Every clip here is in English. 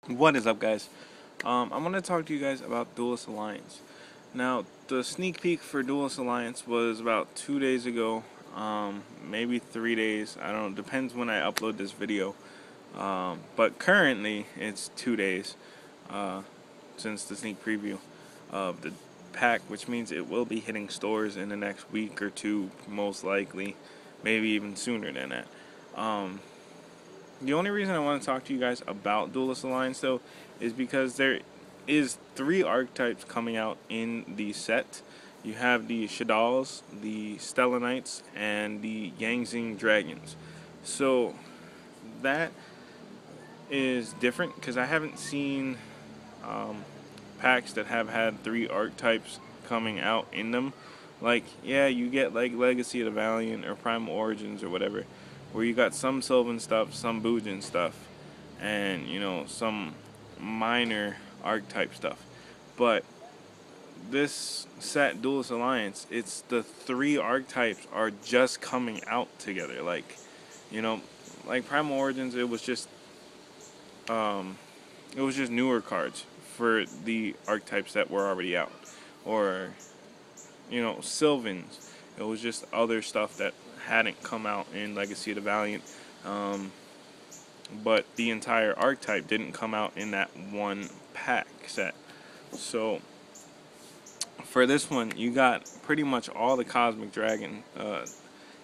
What is up, guys? I'm going to talk to you guys about Duelist Alliance. Now, the sneak peek for Duelist Alliance was about 2 days ago, maybe 3 days. I don't know, depends when I upload this video. But currently, it's 2 days since the sneak preview of the pack, which means it will be hitting stores in the next week or two, most likely, maybe even sooner than that. The only reason I want to talk to you guys about Duelist Alliance, though, is because there is 3 archetypes coming out in the set. You have the Shaddolls, the Stellanites, and the Yangzing Dragons. So that is different because I haven't seen packs that have had 3 archetypes coming out in them. Like, yeah, you get like Legacy of the Valiant or Primal Origins or whatever, where you got some Sylvan stuff, some Boojin stuff, and some minor archetype stuff. But this set, Duelist Alliance, it's the 3 archetypes are just coming out together. You know, like Primal Origins, it was just newer cards for the archetypes that were already out, or Sylvans. It was just other stuff that hadn't come out in Legacy of the Valiant, but the entire archetype didn't come out in that one pack set. So for this one, you got pretty much all the Cosmic Dragon,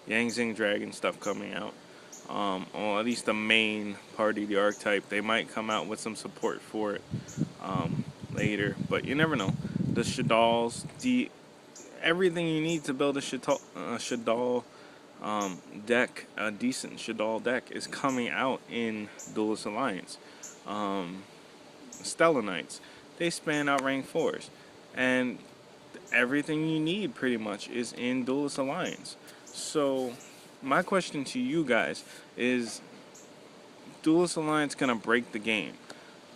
Yangzing Dragon stuff coming out. Or at least the main part of the archetype. They might come out with some support for it later, but you never know. The Shaddolls, everything you need to build a Shaddol deck, a decent Shaddol deck, is coming out in Duelist Alliance. Stellanites, they span out rank 4s, and everything you need pretty much is in Duelist Alliance. So my question to you guys is, Duelist Alliance gonna break the game?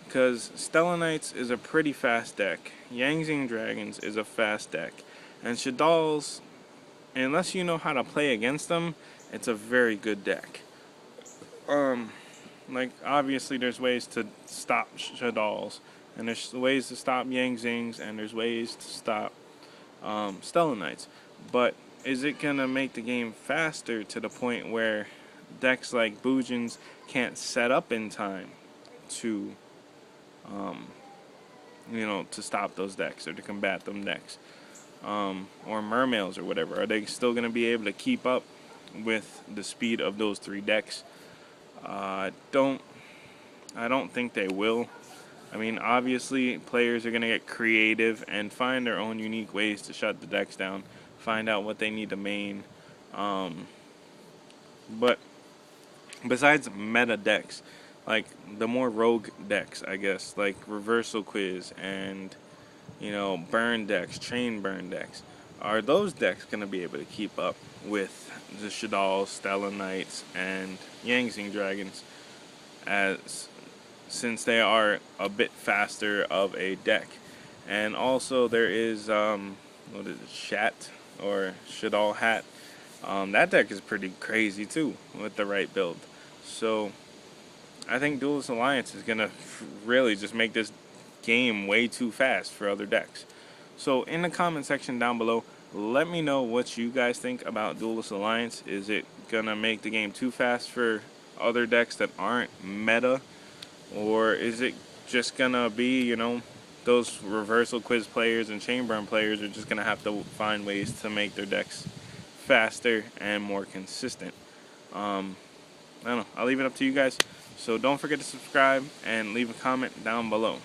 Because Stellanites is a pretty fast deck, Yangzing Dragons is a fast deck, and Shaddolls, unless you know how to play against them, it's a very good deck. Like, obviously there's ways to stop Shaddolls, and there's ways to stop Yangzings, and there's ways to stop Stellanites. But is it gonna make the game faster to the point where decks like Boojins can't set up in time to to stop those decks or to combat them decks, or Mermails or whatever? Are they still gonna be able to keep up with the speed of those 3 decks? I don't think they will. I mean, obviously players are gonna get creative and find their own unique ways to shut the decks down, find out what they need to main. But besides meta decks, like the more rogue decks, I guess, like Reversal Quiz and burn decks, chain burn decks, are those decks going to be able to keep up with the Shaddolls, Stellanites, and Yangzing Dragons, as since they are a bit faster of a deck? And also there is what is it, Shat or Shaddol Hat. That deck is pretty crazy too with the right build. So I think Duelist Alliance is gonna really just make this game way too fast for other decks. So in the comment section down below, let me know what you guys think about Duelist Alliance. Is it gonna make the game too fast for other decks that aren't meta, or is it just gonna be, those Reversal Quiz players and Chain Burn players are just gonna have to find ways to make their decks faster and more consistent? I don't know. I'll leave it up to you guys. So don't forget to subscribe and leave a comment down below.